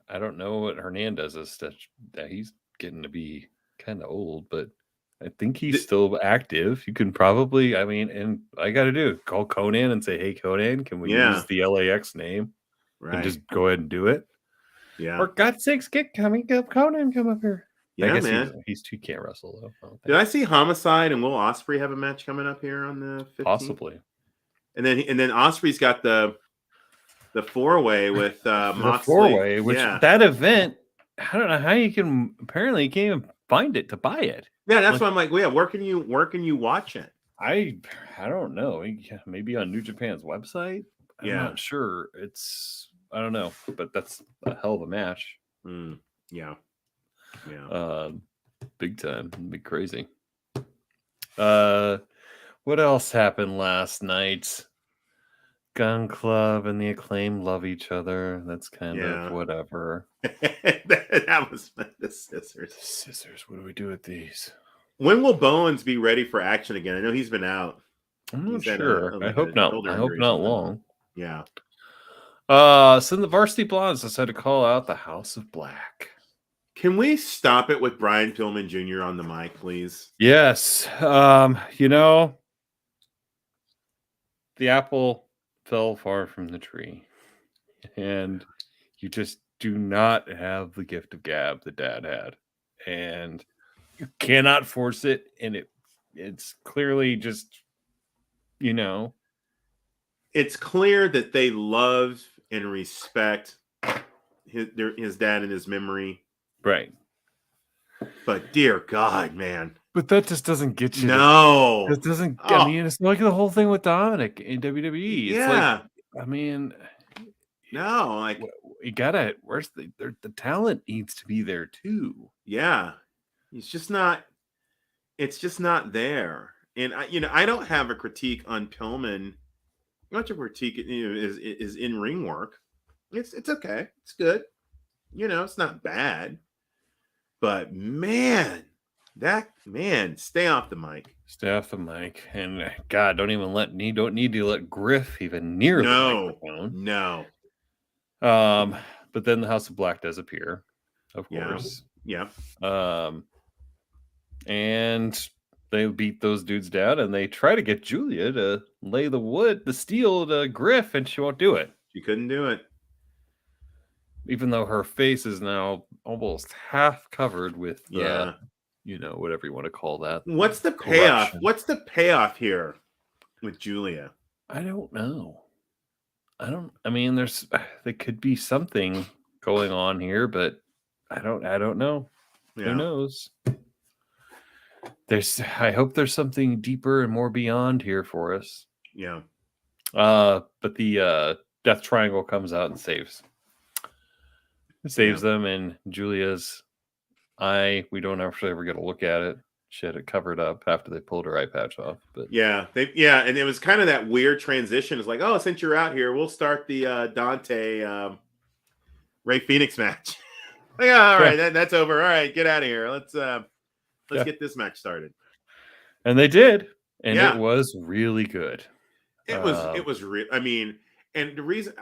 I don't know what Hernandez is. That he's getting to be kind of old, but I think he's still active. You can probably, I mean, and I got to do call Conan and say, "Hey, Conan, can we use the LAX name and just go ahead and do it?" Yeah. For God's sakes, get Conan come up here. Yeah, I guess man. He can't wrestle though. Did I see Homicide and Will Ospreay have a match coming up here on the 15th? Possibly. And then Ospreay's got the 4-way with Moxley. The 4-way, which that event, I don't know how you can. Apparently, you can't even find it to buy it. Yeah, that's why I'm like, yeah, where can you watch it? I don't know. Maybe on New Japan's website. I'm not sure. I don't know, but that's a hell of a match. Yeah. Big time. It'd be crazy. What else happened last night? Gun Club and the Acclaim love each other. That's kind of whatever. That was the scissors. Scissors. What do we do with these? When will Bowens be ready for action again? I know he's been out. I'm not sure. I hope not. I hope not long. Yeah. So the Varsity Blondes decided to call out the House of Black. Can we stop it with Brian Pillman Jr. on the mic, please? Yes. The apple fell far from the tree, and you just do not have the gift of gab that Dad had, and you cannot force it. And it's clearly just, it's clear that they love and respect his dad and his memory. Right. But dear God, man. But that just doesn't get you. No. It doesn't. I mean, it's like the whole thing with Dominic in WWE. It's like, I mean, no, like you gotta. Where's the talent needs to be there too. Yeah, it's just not there. And I don't have a critique on Pillman. Much of critique, is in ring work. It's okay. It's good. It's not bad. But man, stay off the mic. Stay off the mic, and God, don't need to let Griff even near the microphone. No. But then the House of Black does appear, of course. Yeah. And they beat those dudes down, and they try to get Julia to lay the steel to Griff, and she won't do it. She couldn't do it. Even though her face is now almost half covered with whatever you want to call that. What's the payoff? What's the payoff here with Julia? I don't know. I mean, there could be something going on here, but I don't know. Yeah. Who knows? I hope there's something deeper and more beyond here for us. Yeah. But the Death Triangle comes out and saves them, and Julia's eye, we don't actually ever get a look at it. She had it covered up after they pulled her eye patch off. But and it was kind of that weird transition. It's like, oh, since you're out here, we'll start the Dante Ray Phoenix match. Like, all right, that's over. All right, get out of here. Let's get this match started. And they did, and it was really good. It was real. I mean, and the reason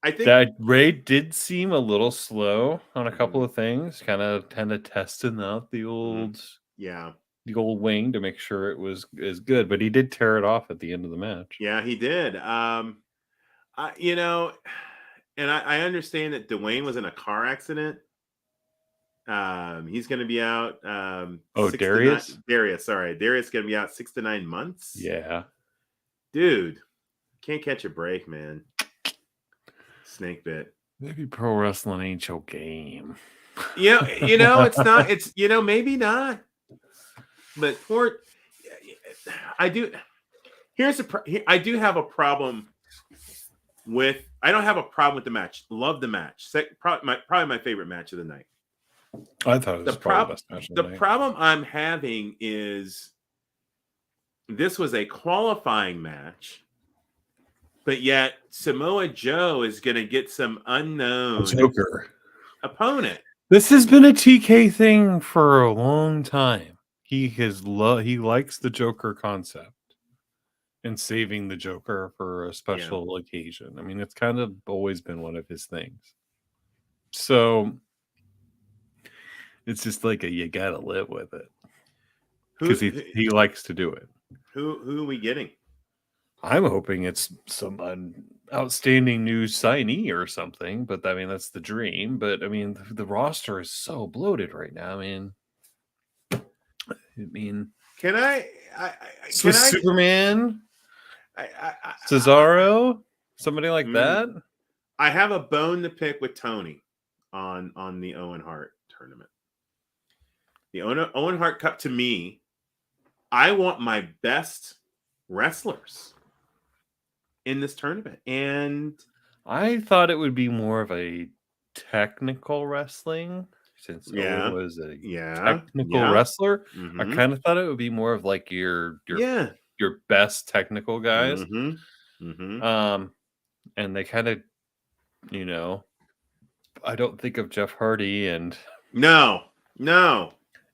I think that Ray did seem a little slow on a couple of things, kind of testing out the old wing to make sure it was as good, but he did tear it off at the end of the match. Yeah, he did. And I understand that Dwayne was in a car accident. He's going to be out. Darius? Darius, sorry. Darius going to be out 6 to 9 months. Yeah. Dude, can't catch a break, man. Snake bit. Maybe pro wrestling ain't your game. It's not. It's maybe not. But I do have a problem with. I don't have a problem with the match. Love the match. Probably my favorite match of the night. I thought it was probably the best match of the night. Problem I'm having is this was a qualifying match. But yet Samoa Joe is going to get some unknown Joker opponent. This has been a TK thing for a long time. He likes the Joker concept and saving the Joker for a special occasion. I mean, it's kind of always been one of his things. So it's just like you gotta live with it because he likes to do it. Who are we getting? I'm hoping it's some outstanding new signee or something, but I mean that's the dream. But I mean the roster is so bloated right now. I mean, can I Superman, Cesaro, somebody like that. I have a bone to pick with Tony on the Owen Hart tournament. The Owen Hart Cup, to me, I want my best wrestlers in this tournament. And I thought it would be more of a technical wrestling since Owen was a technical wrestler. I kind of thought it would be more of like your best technical guys. And they kind of, I don't think of Jeff Hardy and no,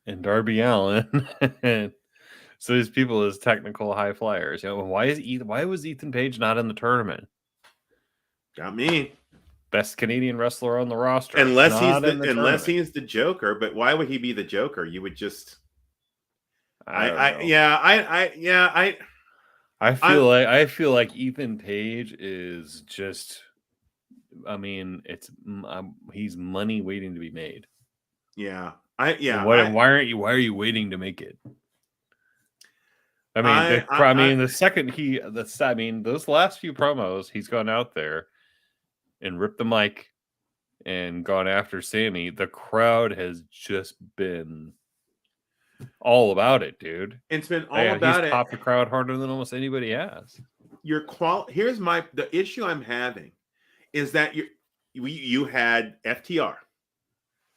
and Darby Allin. So these people as technical high flyers. Why was Ethan Page not in the tournament? Got me. Best Canadian wrestler on the roster. Unless he's the Joker, but why would he be the Joker? You would just I feel like Ethan Page is just he's money waiting to be made. Yeah. Why are you waiting to make it? Those last few promos, he's gone out there and ripped the mic and gone after Sammy. The crowd has just been all about it, dude. It's been all about it. He's popped the crowd harder than almost anybody has. Here's the issue I'm having is that you had FTR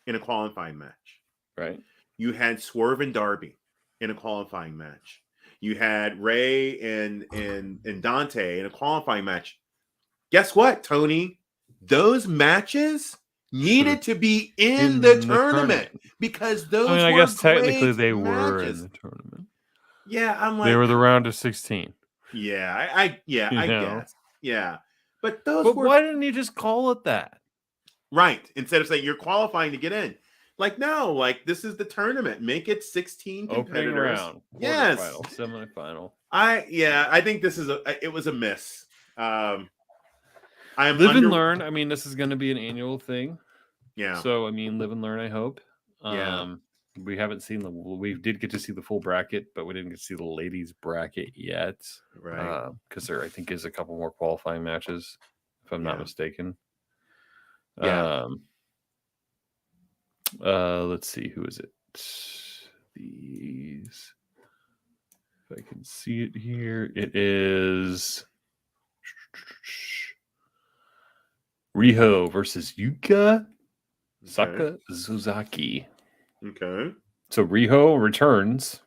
in a qualifying match, right? You had Swerve and Darby in a qualifying match. You had Ray and Dante in a qualifying match. Guess what, Tony? Those matches needed to be in the tournament because those. I guess technically they were in the tournament. Yeah, I'm like they were the round of 16. Yeah, I guess. Yeah, but why didn't you just call it that? Right, instead of saying you're qualifying to get in. Like, no, like this is the tournament. Make it 16 competitors. Opening round. Yes. Semifinal. I think it was a miss. Live and learn. I mean, this is going to be an annual thing. Yeah. So, I mean, live and learn, I hope. Yeah. We haven't seen we did get to see the full bracket, but we didn't get to see the ladies bracket yet. Right. Because there, I think, is a couple more qualifying matches, if I'm not mistaken. Yeah. Let's see, who is it? These, if I can see it here, it is Riho versus Yuka Sakazaki. Okay. So Riho returns.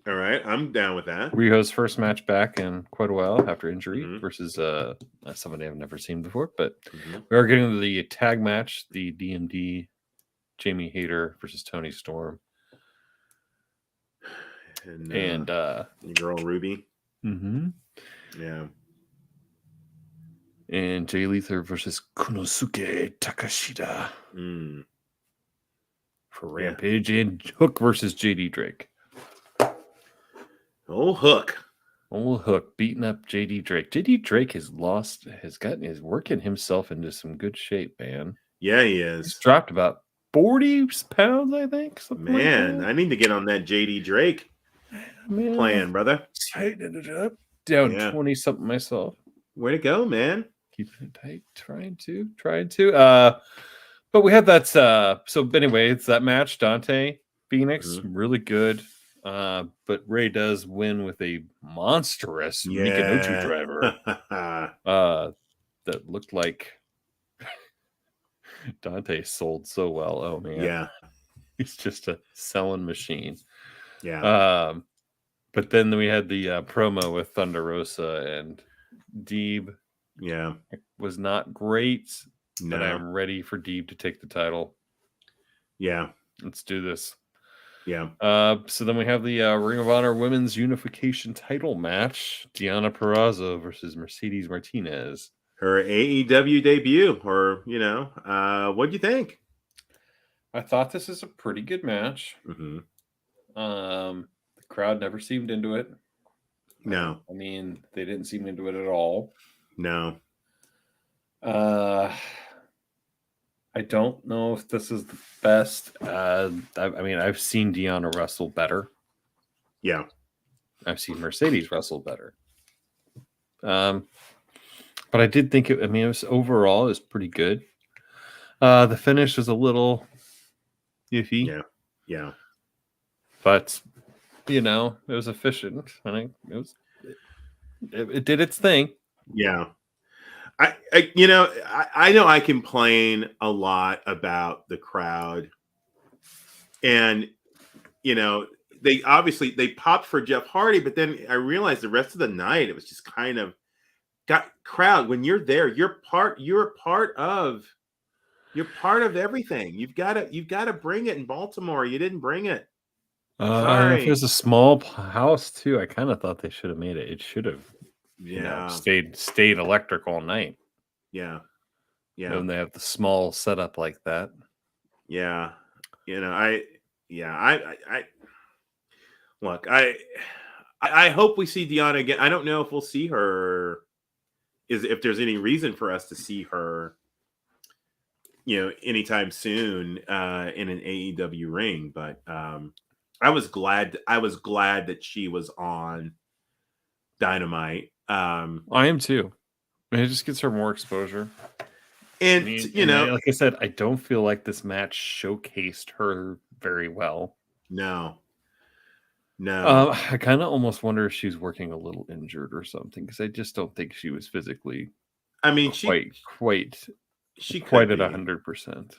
All right, I'm down with that. Riho's first match back in quite a while after injury versus somebody I've never seen before. But we are getting the tag match, the DMD. Jamie Hayter versus Tony Storm. And your girl Ruby. Yeah. And Jay Lethal versus Konosuke Takashita. For Rampage. And Hook versus JD Drake. Hook beating up JD Drake. JD Drake is working himself into some good shape, man. Yeah, he is. He's dropped about 40 pounds, I think. Man, I need to get on that JD Drake plan, brother. Tightening it up. Down 20 something myself. Way to go, man. Keeping it tight. Trying to. But we had that. So anyway, it's that match. Dante Phoenix, really good. But Ray does win with a monstrous Mikinochu driver. That looked like Dante sold so well. Oh man, yeah, he's just a selling machine. Yeah. But then we had the promo with Thunder Rosa and Deeb. Yeah, it was not great. No. But I'm ready for Deeb to take the title. Yeah, let's do this. Yeah. So then we have the Ring of Honor Women's Unification title match: Deonna Purrazzo versus Mercedes Martinez. Her AEW debut, or what'd you think? I thought this is a pretty good match. Mm-hmm. The crowd never seemed into it. No. I mean, they didn't seem into it at all. No. I don't know if this is the best. I mean, I've seen Deanna wrestle better. Yeah. I've seen Mercedes wrestle better. But I did think it. I mean, it was overall it was pretty good. The finish was a little iffy. Yeah. Yeah. But it was efficient. And it did its thing. Yeah. I know I complain a lot about the crowd, and they obviously popped for Jeff Hardy, but then I realized the rest of the night it was just kind of got crowd. When you're there, you're part of everything. You've got to bring it in Baltimore. You didn't bring it. Sorry. If it was a small house too, I kind of thought they should have made it. It should have, stayed electric all night. Yeah. When they have the small setup like that. Yeah. I look, I hope we see Deanna again. I don't know if we'll see her. If there's any reason for us to see her, anytime soon in an AEW ring. But I was glad that she was on Dynamite. I am too. It just gets her more exposure. And like I said, I don't feel like this match showcased her very well. No. I kind of almost wonder if she's working a little injured or something, because I just don't think she was physically. I mean, quite at 100%.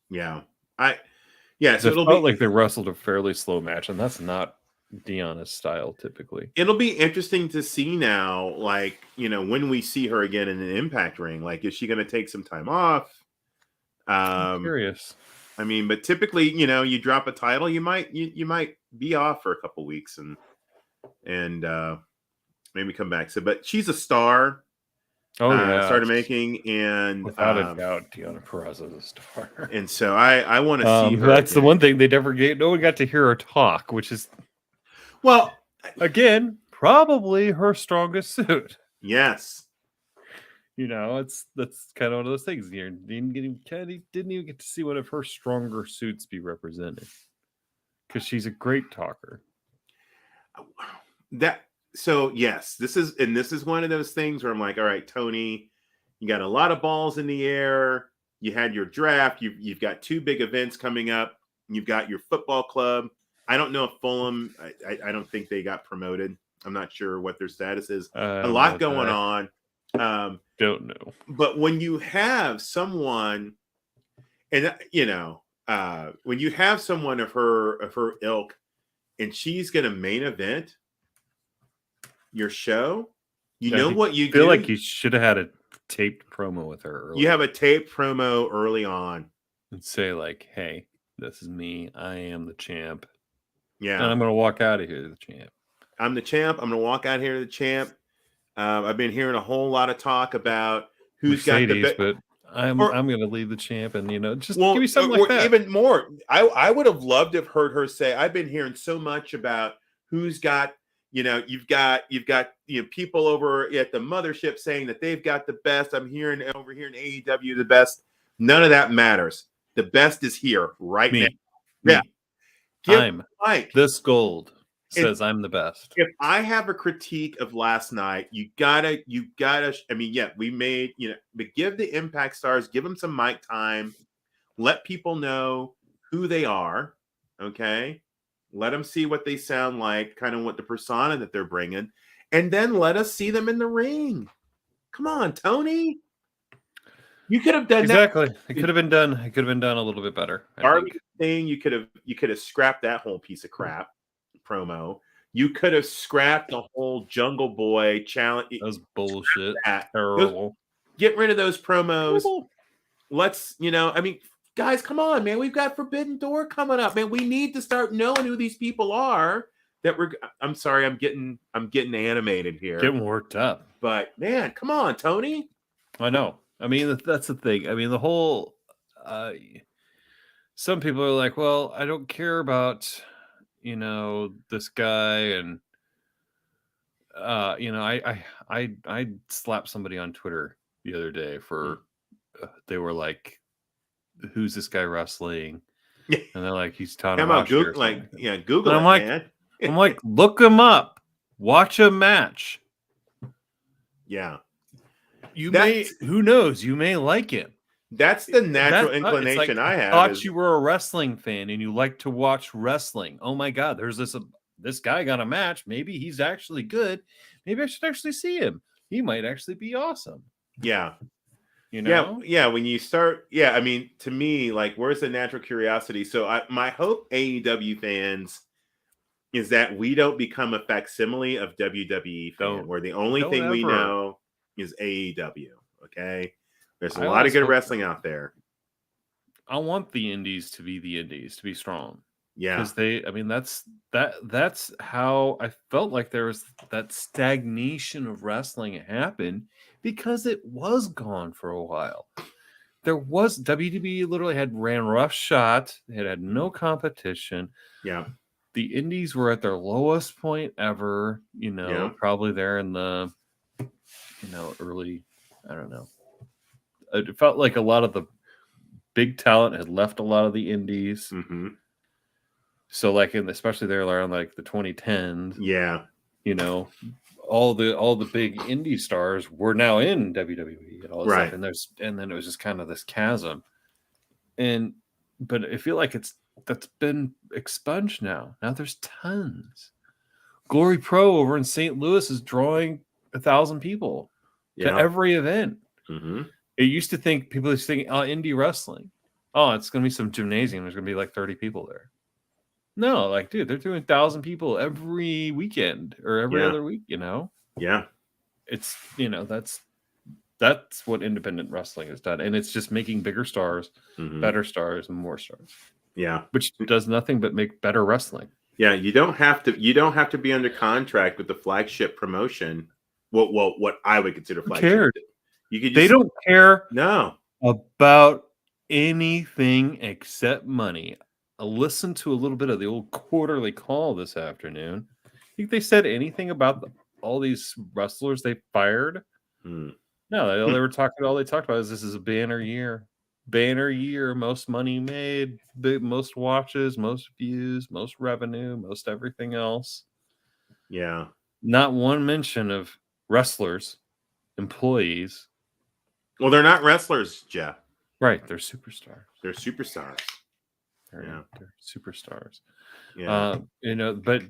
Yeah, So it felt like they wrestled a fairly slow match, and that's not Deanna's style typically. It'll be interesting to see now, like when we see her again in an Impact ring. Like, is she going to take some time off? I'm curious. I mean, but typically, you drop a title, you might be off for a couple weeks and maybe come back. So, but she's a star. Oh yeah, started making, and without a doubt, Deanna Purrazzo is a star. And so I want to see her. That's again. The one thing they never get. No one got to hear her talk, which is, well, again, probably her strongest suit. Yes. That's kind of one of those things. You didn't even get to see one of her stronger suits be represented, because she's a great talker. So yes, this is one of those things where I'm like, all right, Tony, you got a lot of balls in the air. You had your draft. You've got two big events coming up. You've got your football club. I don't know if Fulham. I don't think they got promoted. I'm not sure what their status is. A lot going on. Don't know. But when you have someone, and when you have someone of her ilk, and she's going to main event your show, what you feel like you should have had a taped promo with her early. You have a taped promo early on and say like, hey, this is me, I am the champ, and I'm gonna walk out of here the champ. I'm the champ. I'm gonna walk out here the champ. I've been hearing a whole lot of talk about who's Mercedes, got the but I'm gonna lead the champ, and just give me something like that. Even more, I would have loved to have heard her say, I've been hearing so much about who's got, you've got people over at the mothership saying that they've got the best. I'm hearing over here in AEW the best. None of that matters. The best is here right now. Yeah. I'm this gold says I'm the best. If I have a critique of last night, you gotta. I mean, yeah, we made, but give the Impact stars, give them some mic time, let people know who they are. Okay. Let them see what they sound like, kind of what the persona that they're bringing, and then let us see them in the ring. Come on, Tony. You could have done exactly. It could have been done. It could have been done a little bit better. Darby thing. You could have scrapped that whole piece of crap promo. You could have scrapped the whole Jungle Boy challenge. That was bullshit. Terrible. Get rid of those promos. Terrible. Let's, I mean, guys, come on, man. We've got Forbidden Door coming up, man. We need to start knowing who these people are. I'm sorry, I'm getting animated here. Getting worked up. But man, come on, Tony. I know. I mean, that's the thing. I mean, the whole some people are like, well, I don't care about, this guy, and I slapped somebody on Twitter the other day for they were like, who's this guy wrestling? And they're like, he's How Tanahashi about or Google? something. Google And it, man. I'm like, look him up, watch a match. Yeah, Who knows, you may like him. That's the natural inclination I have. Thought you were a wrestling fan and you like to watch wrestling. Oh my God, there's this guy got a match. Maybe he's actually good. Maybe I should actually see him. He might actually be awesome. Yeah. Yeah. When you start, I mean, to me, like, where's the natural curiosity? So my hope, AEW fans, is that we don't become a facsimile of WWE fan, where the only thing we know is AEW. Okay, there's a lot of good wrestling out there. I want the indies to be the indies, to be strong. Yeah, because that's how I felt like there was that stagnation of wrestling happened, because it was gone for a while. There was WWE literally ran roughshod. It had no competition. Yeah, the indies were at their lowest point ever. Probably there in the early. I don't know. It felt like a lot of the big talent had left a lot of the indies. Mm-hmm. So like especially there around like the 2010s. Yeah. All the big indie stars were now in WWE and all this right. stuff. And then it was just kind of this chasm. But I feel like that's been expunged now. Now there's tons. Glory Pro over in St. Louis is drawing 1,000 people to every event. Mm-hmm. It used to think people used to think indie wrestling. Oh, it's going to be some gymnasium. There's going to be like 30 people there. No, like, dude, they're doing 1,000 people every weekend or every other week. Yeah, it's that's what independent wrestling has done, and it's just making bigger stars, better stars, and more stars. Yeah, which does nothing but make better wrestling. Yeah, you don't have to be under contract with the flagship promotion. What I would consider flagship. They don't care about anything except money. I listened to a little bit of the old quarterly call this afternoon. Think they said anything about all these wrestlers they fired? No, they were talking. All they talked about is this is a banner year. Banner year, most money made, most watches, most views, most revenue, most everything else. Yeah. Not one mention of wrestlers, employees. Well, they're not wrestlers, Jeff. Right. They're superstars. They're superstars. They're superstars. Yeah. But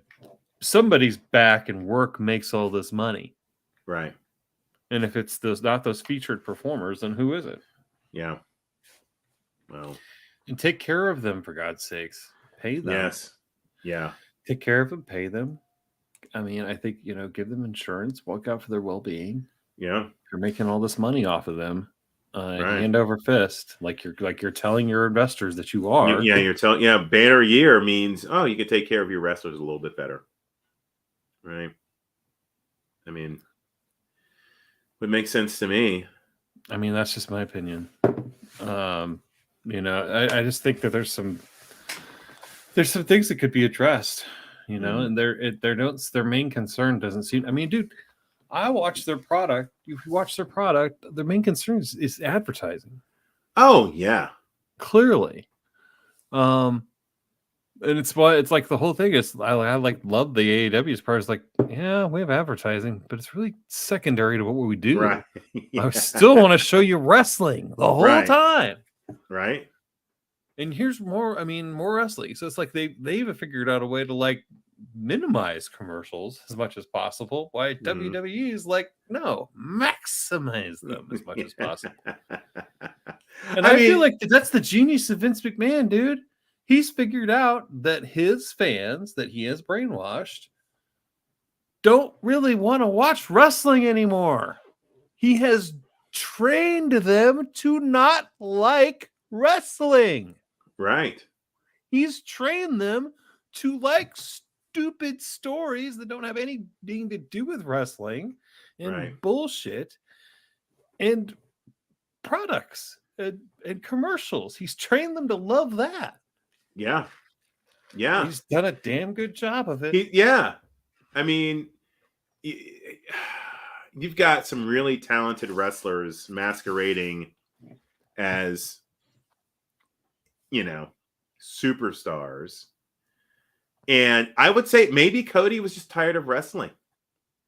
somebody's back and work makes all this money. Right. And if it's not those featured performers, then who is it? Yeah. Well, and take care of them, for God's sakes. Pay them. Yes. Yeah. Take care of them. Pay them. I mean, I think, give them insurance. Look out for their well-being. Yeah. You're making all this money off of them, hand over fist, like you're telling your investors that you are. You're telling. Yeah, banner year means you can take care of your wrestlers a little bit better, right? I mean, would make sense to me. I mean, that's just my opinion. I just think that there's some things that could be addressed, and their main concern doesn't seem. I mean, dude, I watch their product. If you watch their product, their main concern is advertising. Oh yeah, clearly. And it's like the whole thing is I love the AEW as part of like, yeah, we have advertising, but it's really secondary to what we do. Right. Yeah. I still want to show you wrestling the whole time. Right. And here's more wrestling. So it's like they even figured out a way to like minimize commercials as much as possible. Why WWE is like, no, maximize them as much as possible. And I feel like that's the genius of Vince McMahon, dude. He's figured out that his fans that he has brainwashed don't really want to watch wrestling anymore. He has trained them to not like wrestling. Right. He's trained them to like stupid stories that don't have anything to do with wrestling and bullshit and products and commercials. He's trained them to love that. Yeah. Yeah. He's done a damn good job of it. I mean, you've got some really talented wrestlers masquerading as, superstars. And I would say maybe Cody was just tired of wrestling.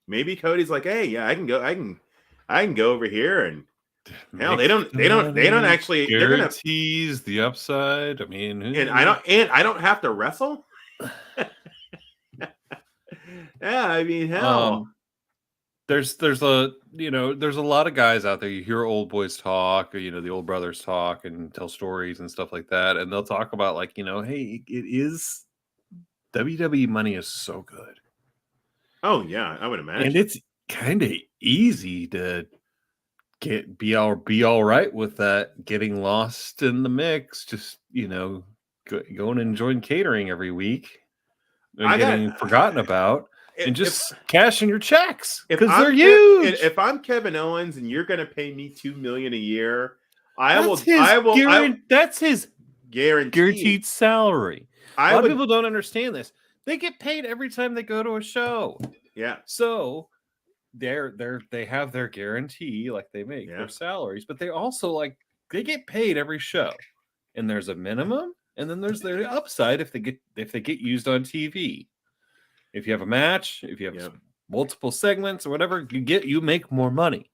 Maybe Cody's like, hey, yeah, I can go over here, and hell, they don't actually guarantees the upside. I mean, and I don't have to wrestle. Yeah, I mean, hell. There's a lot of guys out there. You hear old boys talk, or the old brothers talk and tell stories and stuff like that, and they'll talk about like, hey, it is WWE money is so good. Oh yeah, I would imagine, and it's kind of easy to be all right with that. Getting lost in the mix, just going and enjoying catering every week, and getting forgotten about. And just cashing your checks because they're huge. If I'm Kevin Owens and you're going to pay me $2 million a year, that's his guaranteed salary. A lot of people don't understand this. They get paid every time they go to a show. Yeah. So they have their guarantee, like they make their salaries, but they also they get paid every show, and there's a minimum, and then there's their upside if they get used on TV. If you have a match, if you have multiple segments or whatever, you make more money.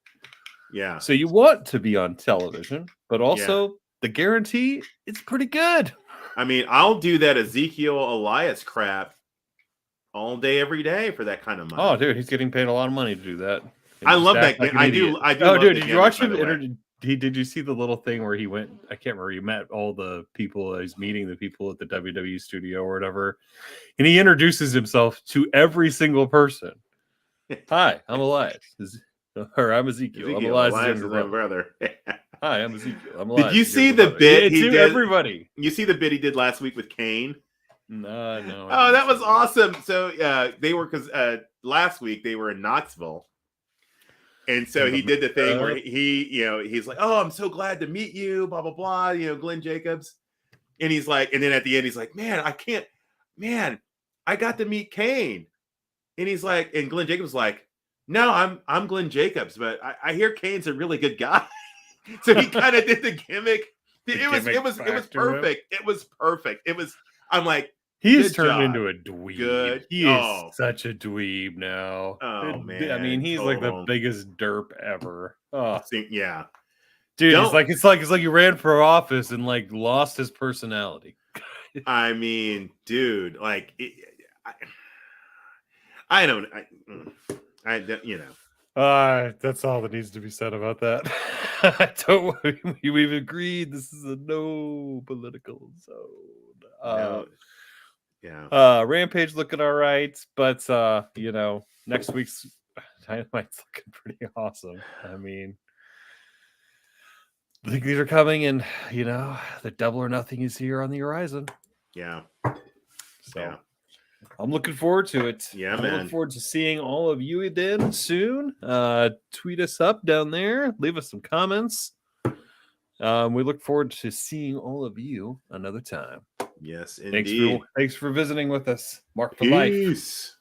Yeah. So you want to be on television, but also the guarantee, it's pretty good. I mean, I'll do that Ezekiel Elias crap all day, every day for that kind of money. Oh, dude, he's getting paid a lot of money to do that. I love that. I do. Oh, dude, did you watch him? Did you see the little thing where he went? I can't remember. He met all the people. He's meeting the people at the WWE studio or whatever, and he introduces himself to every single person. Hi, I'm Elias. I'm Ezekiel. I'm Elias' younger brother. Hi, I'm Ezekiel. I'm Elias. Did you see the bit he did? Everybody. You see the bit he did last week with Kane? No. Oh, that was awesome. So they were because last week they were in Knoxville. And so he did the thing where he's like, oh, I'm so glad to meet you, blah, blah, blah, Glenn Jacobs. And he's like, and then at the end, he's like, I got to meet Kane. And he's like, and Glenn Jacobs like, no, I'm Glenn Jacobs, but I hear Kane's a really good guy. So he kind of did the gimmick. It was perfect. It was perfect. I'm like, he's turned into a dweeb. He is such a dweeb now. Oh man! I mean, he's like the biggest derp ever. Oh yeah, dude. It's like he ran for office and lost his personality. I mean, dude, that's all that needs to be said about that. We've agreed this is a no political zone. Yeah. Rampage looking all right, but next week's Dynamite's looking pretty awesome. I mean, I think these are coming, and the Double or Nothing is here on the horizon. Yeah. So I'm looking forward to it. Yeah, I'm man. looking forward to seeing all of you again soon. Tweet us up down there. Leave us some comments. We look forward to seeing all of you another time. Yes, indeed. Thanks for visiting with us. Mark for life. Peace.